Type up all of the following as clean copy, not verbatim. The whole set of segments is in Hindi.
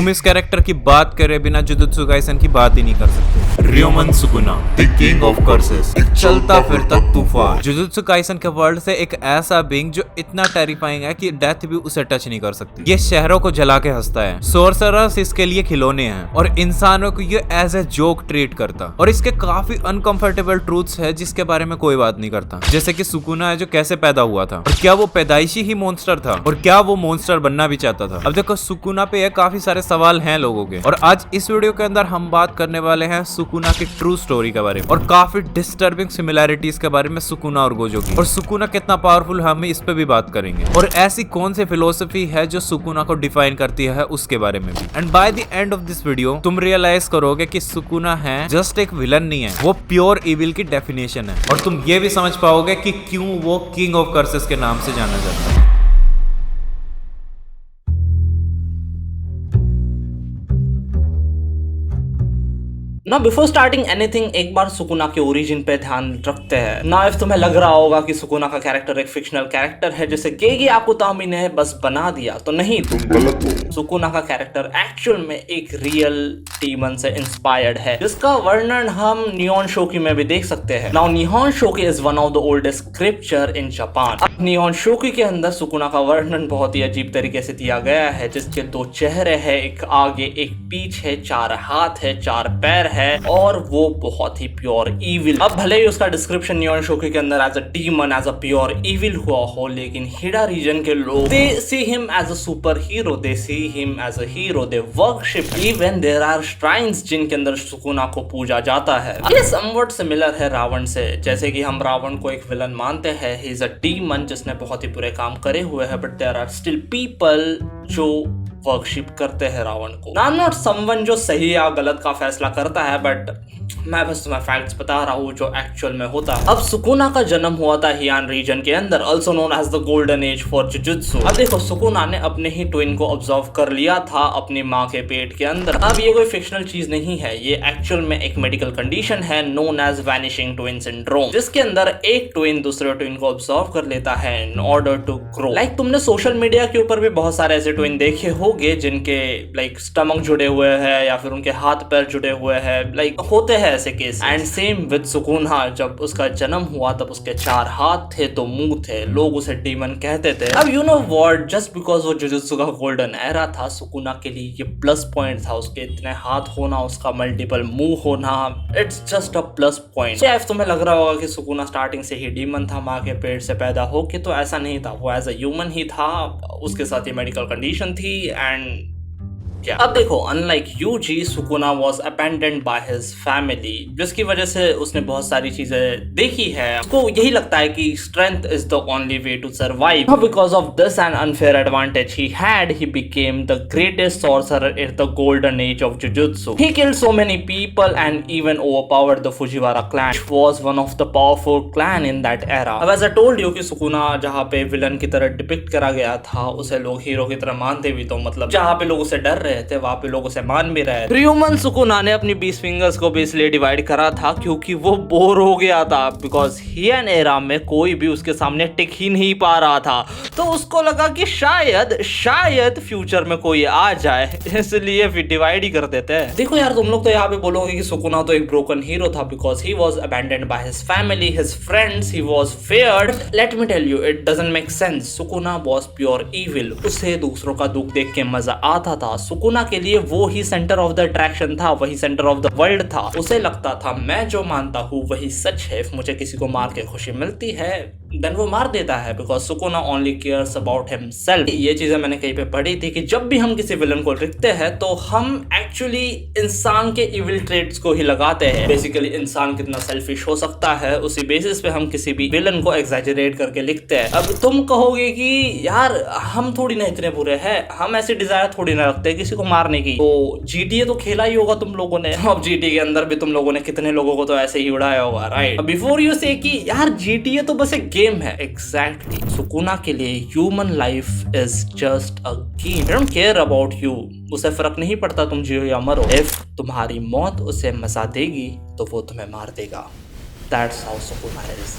तुम इस कैरेक्टर की बात करे बिना जुजुत्सु काइसन की बात ही नहीं कर सकते। Ryomen Sukuna, the king of curses. चलता फिरता तूफान। जुजुत्सु काइसन के वर्ल्ड से एक ऐसा बीइंग जो इतना टेरिफाइंग है कि डेथ भी उसे टच नहीं कर सकती। ये शहरों को जला के हंसता है, सोर्सरर्स इसके लिए खिलौने हैं और इंसानों को ये एज ए जोक ट्रीट करता। और इसके काफी अनकंफर्टेबल ट्रूथ्स है जिसके बारे में कोई बात नहीं करता, जैसे कि सुकुना है जो कैसे पैदा हुआ था और क्या वो पैदाइशी ही मॉन्स्टर था और क्या वो मॉन्स्टर बनना भी चाहता था। अब देखो सुकुना पे ये काफी सारे सवाल हैं लोगों के, और आज इस वीडियो के अंदर हम बात करने वाले हैं सुकुना की ट्रू स्टोरी के बारे में और काफी डिस्टर्बिंग सिमिलैरिटीज के बारे में सुकुना और गोजो की, और सुकुना कितना पावरफुल है हम इस पे भी बात करेंगे। और ऐसी कौन सी फिलोसफी है जो सुकुना को डिफाइन करती है उसके बारे में भी। And by the end of this video तुम रियलाइज करोगे कि सुकुना है जस्ट एक विलन नहीं है, वो प्योर इविल की डेफिनेशन है। और तुम ये भी समझ पाओगे कि क्यों वो किंग ऑफ कर्सेस के नाम से जाना जाता है। ना बिफोर स्टार्टिंग एनीथिंग एक बार सुकुना के ओरिजिन पे ध्यान रखते हैं। ना इफ तुम्हें लग रहा होगा कि सुकुना का कैरेक्टर एक फिक्शनल कैरेक्टर है जैसे गेगी आकुतामी ने बस बना दिया, तो नहीं, तुम गलत हो। सुकुना का कैरेक्टर एक्चुअल में एक रियल डीमन से इंस्पायर्ड है जिसका वर्णन हम निहॉन शोकी में भी देख सकते हैं। Now Nihon Shoki is one of the oldest scripture in Japan. अब निहॉन शोकी के अंदर सुकुना का वर्णन बहुत ही अजीब तरीके से दिया गया है, जिसके 2 चेहरे हैं, एक आगे एक पीछे, 4 हाथ है, 4 पैर है और वो बहुत ही प्योर इविल। अब भले ही उसका डिस्क्रिप्शन निहॉन शोकी के अंदर as a demon, as a pure evil हुआ हो, लेकिन हिडा रीजन के लोग they see him as a super hero, they see him as a hero, they worship, even there are shrines जिनके अंदर सुकुना को पूजा जाता है। ये समवट सिमिलर है रावण से, जैसे कि हम रावण को एक विलन मानते हैं, ही इज अ डीमन जिसने बहुत ही बुरे काम करे हुए हैं, but there are still people जो वर्शिप करते हैं रावण को। आई एम नॉट समवन जो सही या गलत का फैसला करता है, बट मैं बस तुम्हें फैक्ट्स बता रहा हूँ जो एक्चुअल में होता है। अब सुकुना का जन्म हुआ था हियान रीजन के अंदर, also known as the golden age for jujutsu. अब देखो सुकुना ने अपने ही ट्विन को ऑब्जर्व कर लिया था अपनी माँ के पेट के अंदर। अब ये कोई फिक्शनल चीज नहीं है, ये एक्चुअल में एक मेडिकल कंडीशन है known as vanishing twin syndrome, जिसके अंदर एक ट्विन दूसरे ट्विन को ऑब्जर्व कर लेता है in order to grow. Like तुमने सोशल मीडिया के ऊपर भी बहुत सारे ऐसे ट्विन देखे होंगे जिनके लाइक स्टमक जुड़े हुए हैं या फिर उनके हाथ पैर जुड़े हुए हैं, लाइक होते हैं ऐसे case. And same with Sukuna, जब उसका जन्म हुआ तब उसके 4 हाथ थे, 2 मुंह थे, लोग उसे डीमन कहते थे। अब you know what, just because वो जुजुत्सु का गोल्डन एरा था, सुकुना के लिए ये प्लस पॉइंट था। उसके इतने हाथ होना, उसका मल्टीपल मुंह होना, it's just a plus point. तो इफ तुम्हें लग रहा होगा कि सुकुना स्टार्टिंग से ही डीमन था माँ के पेट से पैदा होके, तो ऐसा नहीं था। वो एज अ ह्यूमन ही था, उसके साथ ये मेडिकल कंडीशन थी। एंड अब देखो, unlike Yuji, Sukuna was abandoned by his family, जिसकी वजह से उसने बहुत सारी चीजें देखी है। उसको यही लगता है कि strength is the only way to survive. Because of this and unfair advantage he had, he became the greatest sorcerer in the golden age of jujutsu. He killed so many people and even overpowered the Fujiwara clan, which was one of the powerful clan in that era. अब एज आई टोल्ड यू कि सुकुना जहां पे विलन की तरह डिपिक्ट करा गया था, उसे लोग हीरो की तरह मानते भी, तो मतलब जहां पे लोग उसे डर रहे थे वहां पे लोग उसे मान भी रहे थे। ह्यूमन सुकुना ने अपनी 20 फिंगर्स को भी इसलिए डिवाइड करा था क्योंकि वो बोर हो गया था, बिकॉज हियन एरा में कोई भी उसके सामने टिक ही नहीं पा रहा था। तो उसको लगा कि शायद फ्यूचर में कोई आ जाए, इसलिए फिर डिवाइड ही कर देते हैं। देखो यार, तुम लोग तो यहाँ पे बोलोगे कि सुकुना तो एक ब्रोकन हीरो था because he was abandoned by his family, his friends, he was feared. Let me tell you, it doesn't make sense. Sukuna was pure evil, उसे दूसरों का दुख देख के मजा आता था। सुकुना के लिए वो ही सेंटर ऑफ द अट्रैक्शन था, वही सेंटर ऑफ द वर्ल्ड था। उसे लगता था मैं जो मानता हूँ वही सच है, मुझे किसी को मार के खुशी मिलती है देन वो मार देता है, because Sukuna only cares about himself. ये चीजें मैंने कहीं पे पढ़ी थी कि जब भी हम किसी विलन को लिखते हैं तो हम एक्चुअली इंसान के इविल ट्रेट्स को ही लगाते हैं। बेसिकली इंसान कितना सेल्फिश हो सकता है, उसी बेसिस पे हम किसी भी विलन को एग्जैजरेट करके लिखते हैं। अब तुम कहोगे कि यार हम थोड़ी ना इतने बुरे हैं, हम ऐसी डिजायर थोड़ी ना रखते किसी को मारने की। तो जीटीए तो खेला ही होगा तुम लोगों ने, अब जीटीए के अंदर भी तुम लोगों ने कितने लोगों को तो ऐसे ही उड़ाया होगा, राइट? बिफोर यू से कि यार जीटीए तो बस एक गेम है, एग्जैक्टली सुकुना के लिए human life is just a game. I don't care about you, उसे फर्क नहीं पड़ता तुम जियो या मरो। इफ तुम्हारी मौत उसे मजा देगी तो वो तुम्हें मार देगा। That's how Sukuna is.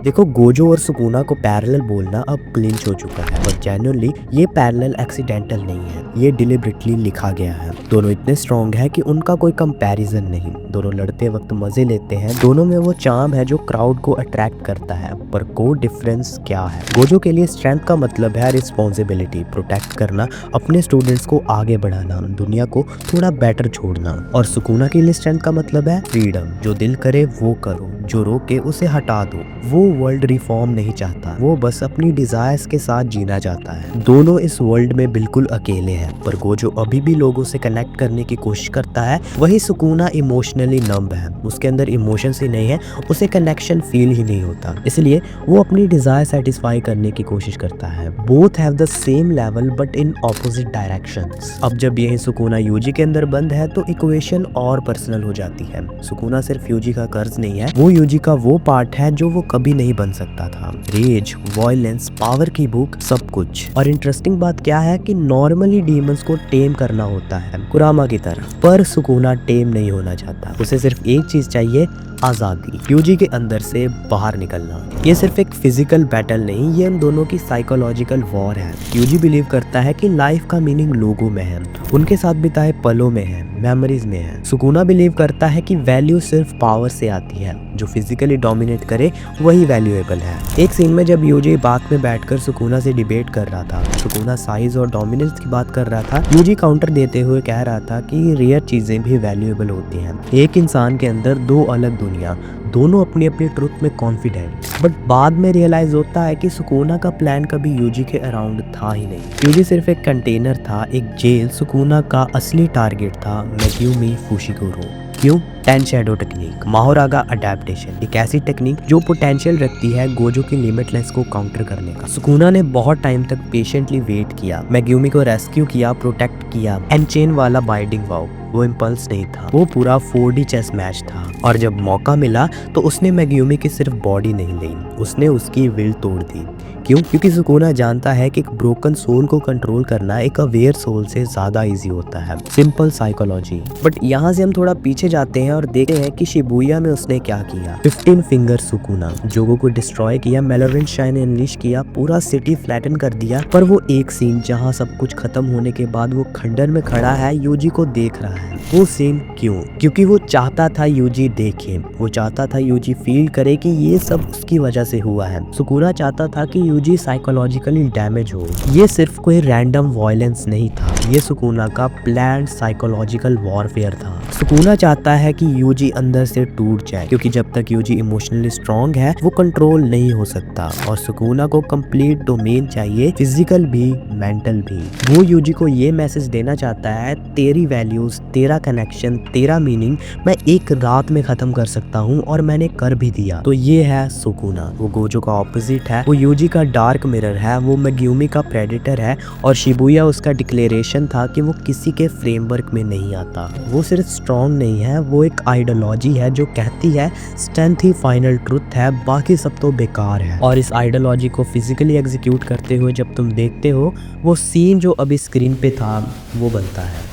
देखो गोजो और सुकुना को पैरेलल बोलना अब क्लिंच हो चुका है, बट जेन्युइनली ये पैरेलल एक्सीडेंटल नहीं है, ये डिलिबरेटली लिखा गया है। दोनों इतने स्ट्रॉन्ग है कि उनका कोई कंपैरिजन नहीं। दोनों लड़ते वक्त मजे लेते हैं, दोनों में वो चार्म है जो क्राउड को अट्रैक्ट करता है। पर कोर डिफरेंस क्या है? गोजो के लिए स्ट्रेंथ का मतलब है रिस्पॉन्सिबिलिटी, प्रोटेक्ट करना, अपने स्टूडेंट्स को आगे बढ़ाना, दुनिया को थोड़ा बेटर छोड़ना। और सुकुना के लिए स्ट्रेंथ का मतलब है फ्रीडम, जो दिल करे वो करो, जो रोके उसे हटा दो। वो वर्ल्ड रिफॉर्म नहीं चाहता, वो बस अपनी डिजायर्स के साथ जीना चाहता है। दोनों इस वर्ल्ड में बिल्कुल अकेले हैं, पर गोजो अभी भी लोगों से कनेक्ट करने की कोशिश करता है। वही सुकुना इमोशनली नम्ब है, उसके अंदर इमोशंस ही नहीं है, उसे कनेक्शन फील ही नहीं होता, इसलिए वो अपनी डिजायर सेटिस्फाई करने की कोशिश करता है। Both have the same level but in opposite directions. अब जब यही सुकुना यूजी के अंदर बंद है तो इक्वेशन और पर्सनल हो जाती है। सुकुना सिर्फ यूजी का कर्ज नहीं है, वो यूजी का वो पार्ट है जो वो कभी नहीं बन सकता था। रेज, वायलेंस, पावर की भूख, सब कुछ। और इंटरेस्टिंग बात क्या है कि नॉर्मली डीमंस को टेम करना होता है कुरामा की तरह, पर सुकुना टेम नहीं होना चाहता। उसे सिर्फ एक चीज चाहिए, आजादी, यूजी के अंदर से बाहर निकलना। ये सिर्फ एक फिजिकल बैटल नहीं, ये उन दोनों की साइकोलॉजिकल वॉर है। यूजी बिलीव करता है कि लाइफ का मीनिंग लोगों में है, उनके साथ बिताए पलों में है, मेमोरीज में है। सुकुना बिलीव करता है कि वैल्यू सिर्फ पावर से आती है, जो फिजिकली डोमिनेट करे वही वैल्यूएबल है। एक सीन में जब यूजी बाग में बैठकर सुकुना से डिबेट कर रहा था, सुकुना साइज और डोमिनेंस की बात कर रहा था, यूजी काउंटर देते हुए कह रहा था कि रेयर चीजें भी वैल्यूएबल होती हैं। एक इंसान के अंदर दो अलग दुनिया, दोनों अपनी अपनी ट्रुथ में कॉन्फिडेंट। बट बाद में रियलाइज होता है कि सुकुना का प्लान कभी यूजी के अराउंड था ही नहीं। यूजी सिर्फ एक कंटेनर था, एक जेल। सुकुना का असली टारगेट था मेग्यूमी फुशिगोरो। क्यों? 10 शैडो टेक्निक, माहोरागा अडेप्टेशन, एक ऐसी टेक्निक जो पोटेंशियल रखती है गोजो की लिमिटलेस को काउंटर करने का। सुकुना ने बहुत टाइम तक पेशेंटली वेट किया, मेग्यूमी को रेस्क्यू किया, प्रोटेक्ट किया। एनचेन वाला बाइंडिंग वाव वो इम्पल्स नहीं था, वो पूरा 4D चेस मैच था। और जब मौका मिला तो उसने मेग्यूमी की सिर्फ बॉडी नहीं ली, उसने उसकी विल तोड़ दी। क्यों? क्योंकि सुकुना जानता है कि एक ब्रोकन सोल को कंट्रोल करना एक अवेयर सोल से ज्यादा इजी होता है। Simple psychology. बट यहाँ से हम थोड़ा पीछे जाते हैं और देखते हैं कि शिबुया में उसने क्या किया। 15 फिंगर सुकुना, जोगो को डिस्ट्रॉय किया, मेलोरेंट शाइन अनलीश किया, पूरा सिटी फ्लैटन कर दिया। पर वो एक सीन जहाँ सब कुछ खत्म होने के बाद वो खंडर में खड़ा है, यूजी को देख रहा है। वो सीन क्यों? क्योंकि वो चाहता था यूजी देखे, वो चाहता था यूजी फील करे कि ये सब उसकी वजह से हुआ है। सुकुना चाहता था कि यूजी साइकोलॉजिकली डैमेज हो। ये सिर्फ कोई रैंडम वायलेंस नहीं था, ये सुकुना का प्लान्ड साइकोलॉजिकल वॉरफेयर था। सुकुना चाहता है कि यूजी अंदर से टूट जाए, क्योंकि जब तक यूजी इमोशनली स्ट्रॉन्ग है वो कंट्रोल नहीं हो सकता। और सुकुना को कंप्लीट डोमेन चाहिए, फिजिकल भी मेंटल भी। वो यूजी को ये मैसेज देना चाहता है, तेरी वैल्यूज, तेरा कनेक्शन, तेरा मीनिंग मैं एक रात में खत्म कर सकता हूँ, और मैंने कर भी दिया। तो ये है सुकुना। वो गोजो का ऑपोजिट है, वो यूजी का डार्क मिरर है, वो मेग्यूमी का प्रेडेटर है, और शिबुया उसका डिक्लेरेशन था कि वो किसी के फ्रेमवर्क में नहीं आता। वो सिर्फ स्ट्रॉन्ग नहीं है, वो एक आइडियोलॉजी है जो कहती है स्ट्रेंथ ही फाइनल ट्रुथ है, बाकी सब तो बेकार है। और इस आइडियोलॉजी को फिजिकली एग्जीक्यूट करते हुए जब तुम देखते हो, वो सीन जो अभी स्क्रीन पे था वो बनता है।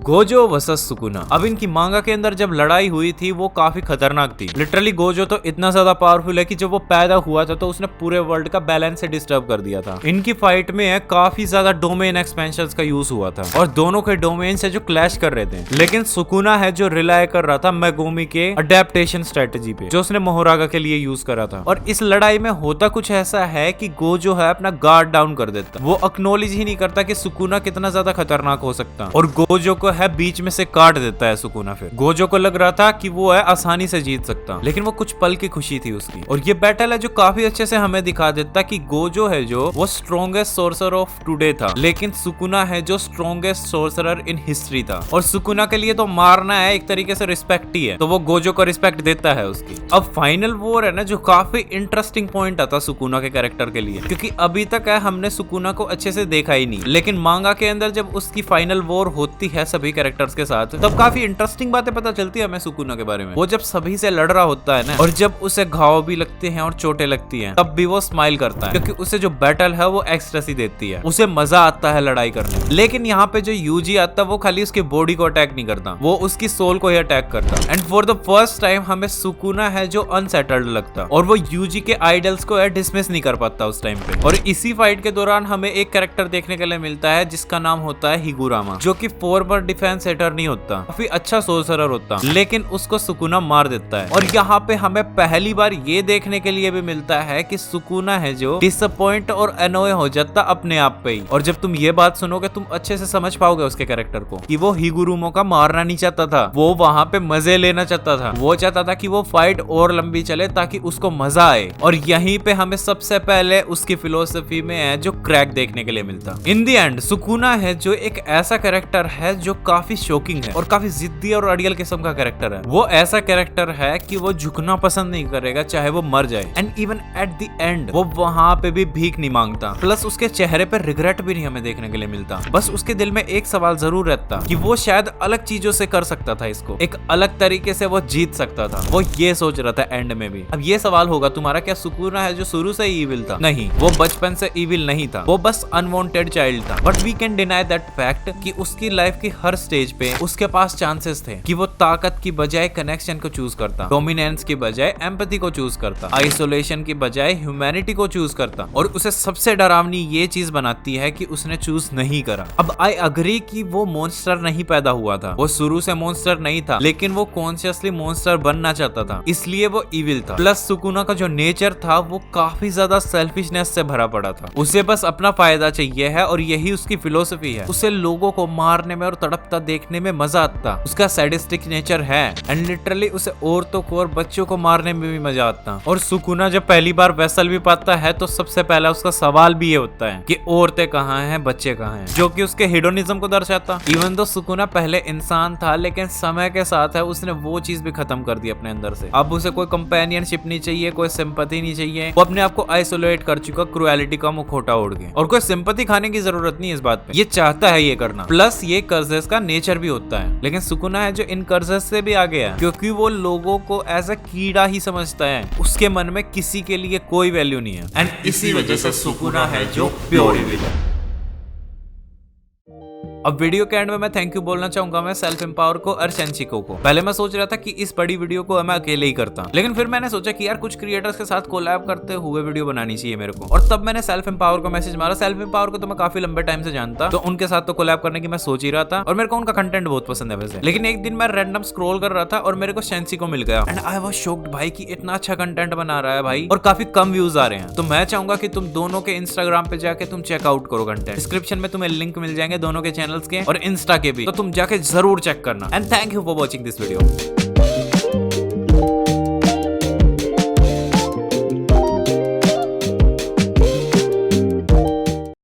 Gojo versus Sukuna. अब इनकी मांगा के अंदर जब लड़ाई हुई थी वो काफी खतरनाक थी। लिटरली गोजो तो इतना ज्यादा पावरफुल है कि जब वो पैदा हुआ था तो उसने पूरे वर्ल्ड का बैलेंस से डिस्टर्ब कर दिया था। इनकी फाइट में है काफी ज्यादा डोमेन एक्सपेंशंस का यूज हुआ था और दोनों के डोमेन से जो क्लैश कर रहे थे। लेकिन सुकुना है जो रिलाय कर रहा था मेगुमी के अडेप्टेशन स्ट्रेटेजी पे, जो उसने मोहरागा के लिए यूज करा था। और इस लड़ाई में होता कुछ ऐसा है कि गोजो है अपना गार्ड डाउन कर देता, वो एक्नॉलेज ही नहीं करता कि सुकुना कितना ज्यादा खतरनाक हो सकता, और गोजो को है बीच में से काट देता है सुकुना। फिर गोजो को लग रहा था कि वो है आसानी से जीत सकता, लेकिन वो कुछ पल की खुशी थी उसकी। और ये बैटल है जो काफी अच्छे से हमें दिखा देता कि गोजो है जो वो स्ट्रॉन्गेस्ट सोर्सर ऑफ टुडे था, लेकिन सुकुना है जो स्ट्रॉन्गेस्ट सोर्सरर इन हिस्ट्री था। और सुकुना के लिए तो मारना है एक तरीके से रिस्पेक्ट ही है, तो वो गोजो को रिस्पेक्ट देता है उसकी। अब फाइनल वॉर है ना जो काफी इंटरेस्टिंग पॉइंट आता सुकुना के कैरेक्टर के लिए, क्योंकि अभी तक है हमने सुकुना को अच्छे से देखा ही नहीं, लेकिन मांगा के अंदर जब उसकी फाइनल वॉर होती है सभी कैरेक्टर्स के साथ, तब काफी इंटरेस्टिंग बातें पता चलती है हमें सुकुना के बारे में। वो जब सभी से लड़ रहा होता है ना, और जब उसे घाव भी लगते हैं और चोटें लगती हैं, तब भी वो स्माइल करता है, क्योंकि उसे जो बैटल है वो एक्सट्रेसी देती है, उसे मजा आता है लड़ाई करने में। लेकिन यहाँ पे जो यूजी आता है वो खाली उसकी बॉडी को अटैक नहीं करता, वो उसकी सोल को ही अटैक करता। And for the first time हमें सुकुना है जो अनसेटल्ड लगता, और वो यूजी के आइडल्स को डिसमिस नहीं कर पाता उस टाइम पे। और इसी फाइट के दौरान हमें एक कैरेक्टर देखने के लिए मिलता है जिसका नाम होता है हिगुरामा, जो कि फॉरवर्ड डिफेंस सेटर नहीं होता, काफी अच्छा सोर्सरर होता, लेकिन उसको सुकुना मार देता है। और यहाँ पे हमें पहली बार ये देखने के लिए भी मिलता है कि सुकुना है जो डिसअपॉइंट और अनोय हो जाता अपने आप पे ही। और जब तुम ये बात सुनोगे तुम अच्छे से समझ पाओगे उसके कैरेक्टर को कि वो हिगुरुमो का मारना नहीं चाहता था, वो वहां पे मजे लेना चाहता था, वो चाहता था कि वो फाइट और लंबी चले ताकि उसको मजा आए। और यहीं पे हमें सबसे पहले उसकी फिलोसफी में है जो क्रैक देखने के लिए मिलता। इन दी एंड सुकुना है जो एक ऐसा कैरेक्टर है जो काफी शॉकिंग है और काफी जिद्दी और अड़ियल किस्म का कैरेक्टर है। वो ऐसा कैरेक्टर है कि वो झुकना पसंद नहीं करेगा चाहे वो मर जाए, and even at the end वो वहां पे भी भीख नहीं मांगता। प्लस उसके चेहरे पे रिग्रेट भी नहीं हमें देखने के लिए मिलता। बस उसके दिल में एक सवाल जरूर रहता कि वो शायद अलग चीजों से कर सकता था, इसको एक अलग तरीके से वो जीत सकता था। वो ये सोच रहा था एंड में भी। अब ये सवाल होगा तुम्हारा, क्या सुकुना है जो शुरू से ही इविल था? नहीं, वो बचपन से इविल नहीं था, वो बस अनवांटेड चाइल्ड था। But we can deny that fact कि उसकी लाइफ की हर स्टेज पे उसके पास चांसेस थे कि वो ताकत की बजाय कनेक्शन को चूज करता, डोमिनेंस की बजाय एम्पैथी को चूज करता, आइसोलेशन की बजाय ह्यूमैनिटी को चूज करता। और उसे सबसे डरावनी ये चीज बनाती है कि उसने चूज नहीं करा। अब आई अग्री कि वो मॉन्स्टर नहीं पैदा हुआ था, वो शुरू से मॉन्स्टर नहीं था, लेकिन वो कॉन्शियसली मॉन्स्टर बनना चाहता था, इसलिए वो इविल था। प्लस सुकुना का जो नेचर था वो काफी ज्यादा सेल्फिशनेस से भरा पड़ा था। उसे बस अपना फायदा चाहिए है और यही उसकी फिलोसफी है। उसे लोगों को मारने में और तड़पता देखने में मजा आता, उसका सैडिस्टिक नेचर है, एंड लिटरली उसे औरतों को और बच्चों को मारने में भी मजा आता। और सुकुना जब पहली बार वेसल भी पाता है तो सबसे पहला उसका सवाल भी ये होता है कि औरतें कहाँ हैं, बच्चे कहाँ हैं, जो कि उसके हिडोनिज्म को दर्शाता। इवन दो सुकुना पहले इंसान था, लेकिन समय के साथ है उसने वो चीज भी खत्म कर दी अपने अंदर से। अब उसे कोई कंपेनियनशिप नहीं चाहिए, कोई सिंपैथी नहीं चाहिए, वो अपने आप को आइसोलेट कर चुका क्रुएलिटी का मुखौटा ओढ़ के। और कोई सिंपैथी खाने की जरूरत नहीं है इस बात पे, ये चाहता है ये करना। प्लस ये कर्जेस का नेचर भी होता है, लेकिन सुकुना है जो इन कर्जेस से भी आगे है, क्योंकि वो लोगों को एज अ कीड़ा ही समझता है। उसके मन में किसी के लिए कोई वैल्यू नहीं है, एंड इसी वजह से सुकुना है जो प्योर इविल है। अब वीडियो के एंड में मैं थैंक यू बोलना चाहूंगा मैं सेल्फ एम्पावर को और शेंशिको को। पहले मैं सोच रहा था कि इस बड़ी वीडियो को मैं अकेले ही करता, लेकिन फिर मैंने सोचा कि यार कुछ क्रिएटर्स के साथ कोलैब करते हुए वीडियो बनानी चाहिए मेरे को। और तब मैंने सेल्फ एम्पावर को मैसेज मारा। सेल्फ एम्पावर को तो मैं काफी लंबे टाइम से जानता, तो उनके साथ तो कोलैब करने की मैं सोच ही रहा था, और मेरे को उनका कंटेंट बहुत पसंद है वैसे। लेकिन एक दिन मैं रैंडम स्क्रॉल कर रहा था और मेरे को शेंशिको मिल गया, एंड आई वाज शॉक्ड भाई कि इतना अच्छा कंटेंट बना रहा है भाई, और काफी कम व्यूज आ रहे हैं। तो मैं चाहूंगा कि तुम दोनों के इंस्टाग्राम पे जाके तुम चेकआउट करो कंटेंट। डिस्क्रिप्शन में तुम्हें लिंक मिल जाएंगे दोनों के चैनल्स के और इंस्टा के भी, तो तुम जाके जरूर चेक करना। And thank you for watching this video.